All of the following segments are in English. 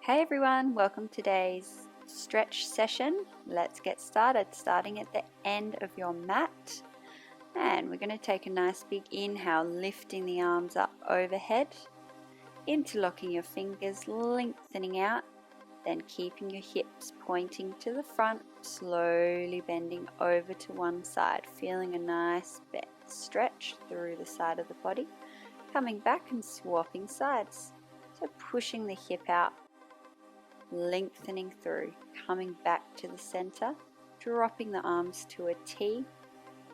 Hey everyone, welcome to today's stretch session. Let's get started, starting at the end of your mat. And we're going to take a nice big inhale, lifting the arms up overhead, interlocking your fingers, lengthening out, then keeping your hips pointing to the front, slowly bending over to one side, feeling a nice stretch through the side of the body, coming back and swapping sides. So pushing the hip out, lengthening through, coming back to the center, dropping the arms to a T,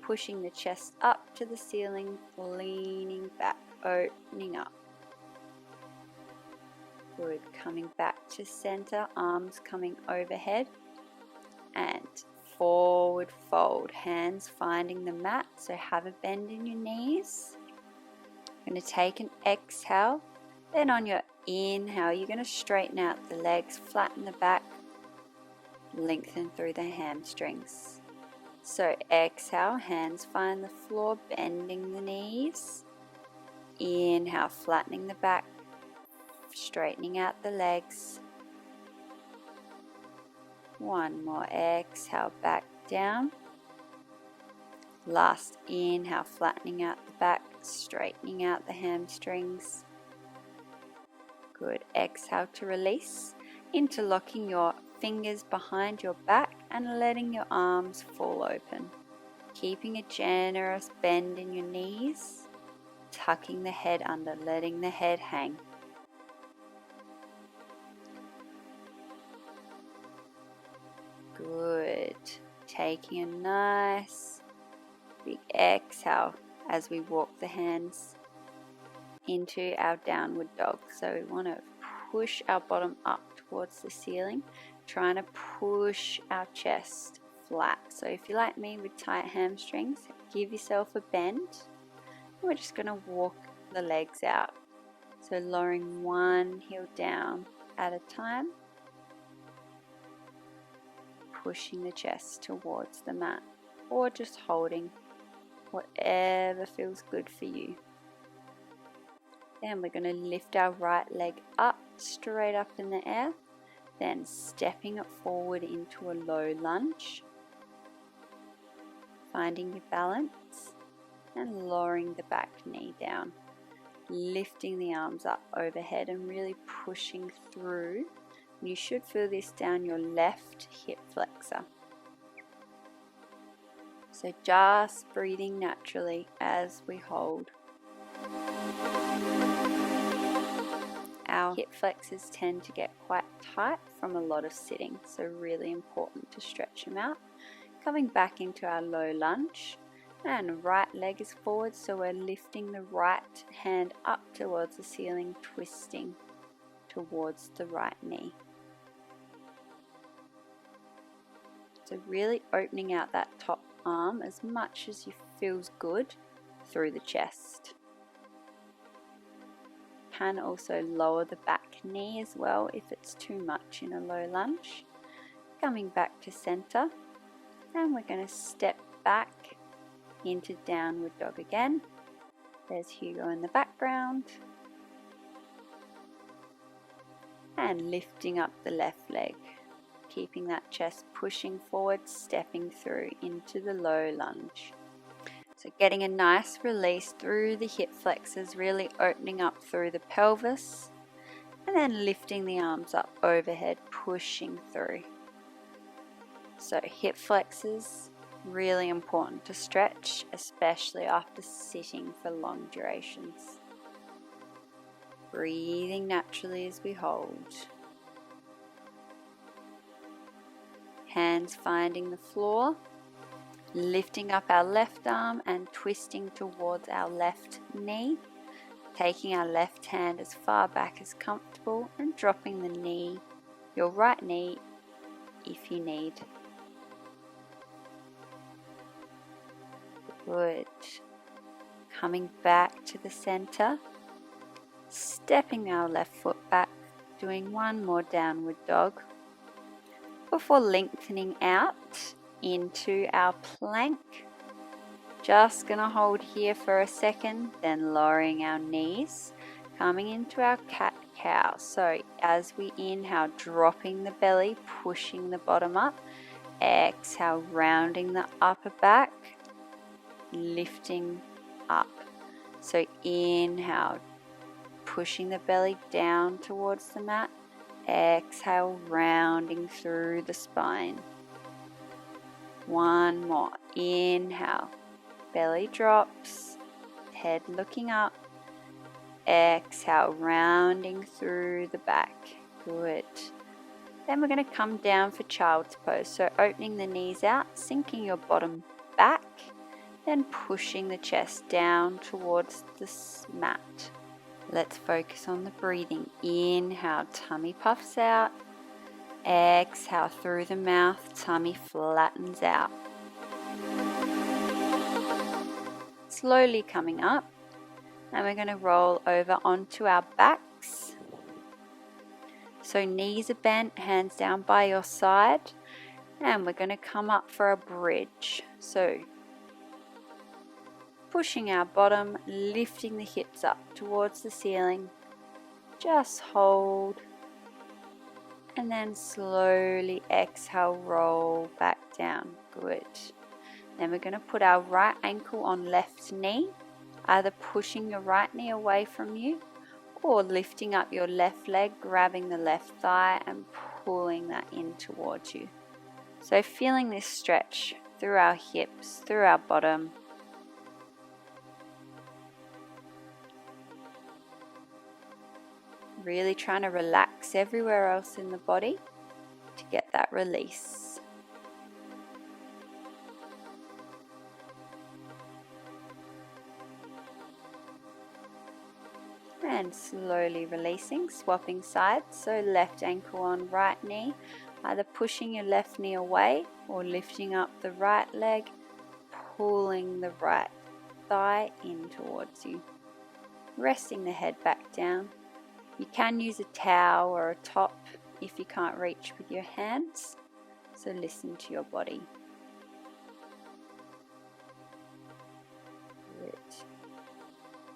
pushing the chest up to the ceiling, leaning back, opening up. Good, coming back to center, arms coming overhead, and forward fold, hands finding the mat, so have a bend in your knees. I'm going to take an exhale, then on your inhale, you're going to straighten out the legs, flatten the back, lengthen through the hamstrings. So exhale, hands find the floor, bending the knees. Inhale, flattening the back, straightening out the legs. One more exhale, back down. Last inhale, flattening out the back, straightening out the hamstrings. Good. Exhale to release, interlocking your fingers behind your back and letting your arms fall open. Keeping a generous bend in your knees, tucking the head under, letting the head hang. Good. Taking a nice big exhale as we walk the hands into our downward dog. So we want to push our bottom up towards the ceiling, trying to push our chest flat. So if you're like me with tight hamstrings, give yourself a bend. We're just going to walk the legs out. So lowering one heel down at a time, pushing the chest towards the mat, or just holding, whatever feels good for you. Then we're going to lift our right leg up, straight up in the air, then stepping it forward into a low lunge, finding your balance and lowering the back knee down, lifting the arms up overhead and really pushing through. You should feel this down your left hip flexor. So just breathing naturally as we hold. Our hip flexors tend to get quite tight from a lot of sitting, so really important to stretch them out. Coming back into our low lunge, and right leg is forward, so we're lifting the right hand up towards the ceiling, twisting towards the right knee. So really opening out that top arm as much as you feels good through the chest. Can also lower the back knee as well if it's too much in a low lunge. Coming back to center, and we're going to step back into downward dog again. There's Hugo in the background, and lifting up the left leg, keeping that chest pushing forward, stepping through into the low lunge. So getting a nice release through the hip flexors, really opening up through the pelvis, and then lifting the arms up overhead, pushing through. So hip flexors, really important to stretch, especially after sitting for long durations. Breathing naturally as we hold. Hands finding the floor. Lifting up our left arm and twisting towards our left knee, taking our left hand as far back as comfortable and dropping the knee, your right knee, if you need. Good. Coming back to the center, stepping our left foot back, doing one more downward dog before lengthening out into our plank. Just gonna hold here for a second, then lowering our knees, coming into our cat cow. So as we inhale, dropping the belly, pushing the bottom up. Exhale, rounding the upper back, lifting up. So inhale, pushing the belly down towards the mat. Exhale, rounding through the spine. One more. Inhale, belly drops, head looking up. Exhale, rounding through the back. Good. Then we're going to come down for child's pose. So opening the knees out, sinking your bottom back, then pushing the chest down towards the mat. Let's focus on the breathing. Inhale, tummy puffs out. Exhale through the mouth, tummy flattens out. Slowly coming up, and we're going to roll over onto our backs. So knees are bent, hands down by your side, and we're going to come up for a bridge. So pushing our bottom, lifting the hips up towards the ceiling. Just hold, and then slowly exhale, roll back down. Good. Then we're going to put our right ankle on left knee, either pushing your right knee away from you or lifting up your left leg, grabbing the left thigh and pulling that in towards you. So feeling this stretch through our hips, through our bottom. Really trying to relax everywhere else in the body to get that release. And slowly releasing, swapping sides. So left ankle on right knee, either pushing your left knee away or lifting up the right leg, pulling the right thigh in towards you. Resting the head back down. You can use a towel or a top if you can't reach with your hands. So listen to your body. Good.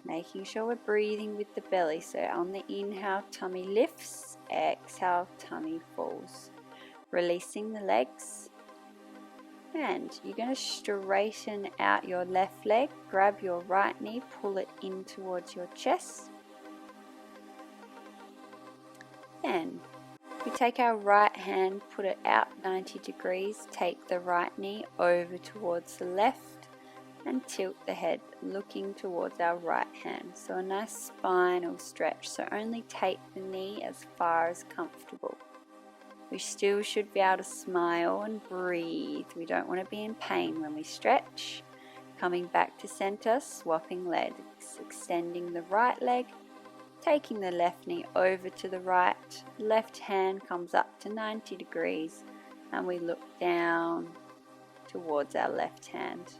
Making sure we're breathing with the belly. So on the inhale, tummy lifts. Exhale, tummy falls. Releasing the legs. And you're going to straighten out your left leg. Grab your right knee, pull it in towards your chest. Then we take our right hand, put it out 90 degrees, take the right knee over towards the left and tilt the head looking towards our right hand. So a nice spinal stretch. So only take the knee as far as comfortable. We still should be able to smile and breathe. We don't want to be in pain when we stretch. Coming back to center, swapping legs, extending the right leg, taking the left knee over to the right, left hand comes up to 90 degrees and we look down towards our left hand.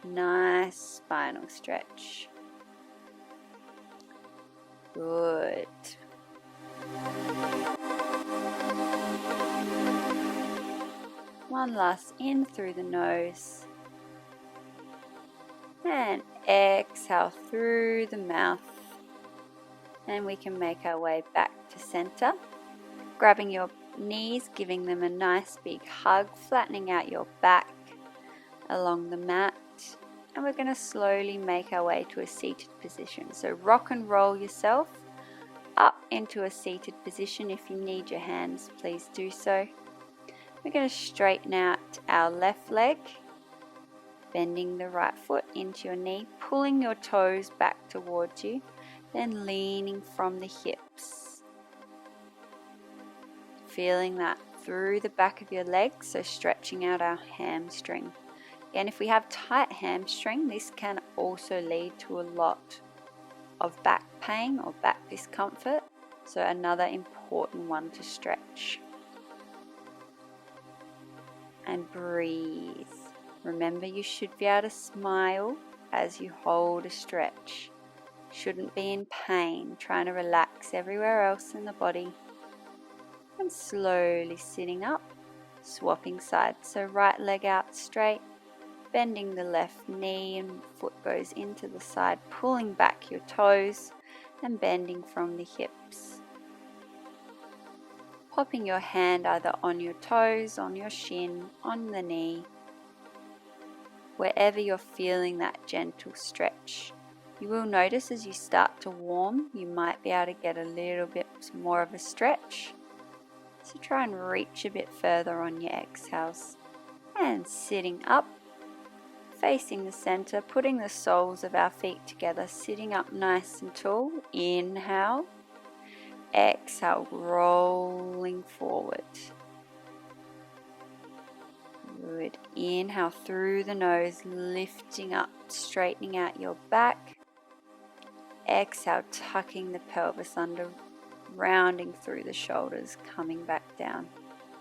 Nice spinal stretch. Good. One last in through the nose and exhale through the mouth. And we can make our way back to center, grabbing your knees, giving them a nice big hug, flattening out your back along the mat. And we're going to slowly make our way to a seated position. So rock and roll yourself up into a seated position. If you need your hands, please do so. We're going to straighten out our left leg, bending the right foot into your knee, pulling your toes back towards you. Then leaning from the hips. Feeling that through the back of your legs, so stretching out our hamstring. Again, if we have tight hamstring, this can also lead to a lot of back pain or back discomfort. So another important one to stretch. And breathe. Remember, you should be able to smile as you hold a stretch. Shouldn't be in pain, trying to relax everywhere else in the body. And slowly sitting up, swapping sides. So right leg out straight, bending the left knee and foot goes into the side, pulling back your toes and bending from the hips. popping your hand either on your toes, on your shin, on the knee, wherever you're feeling that gentle stretch. You will notice as you start to warm, you might be able to get a little bit more of a stretch. So try and reach a bit further on your exhales. And sitting up, facing the center, putting the soles of our feet together, sitting up nice and tall. Inhale. Exhale, rolling forward. Good. Inhale through the nose, lifting up, straightening out your back. Exhale, tucking the pelvis under, rounding through the shoulders, coming back down.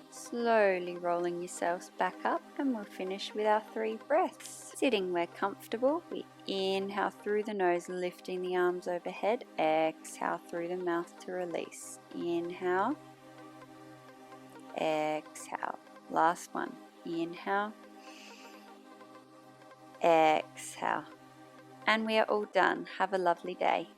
Slowly rolling yourselves back up, and we'll finish with our 3 breaths. Sitting where comfortable, we inhale through the nose, lifting the arms overhead. Exhale through the mouth to release. Inhale. Exhale. Last one. Inhale. Exhale. And we are all done. Have a lovely day.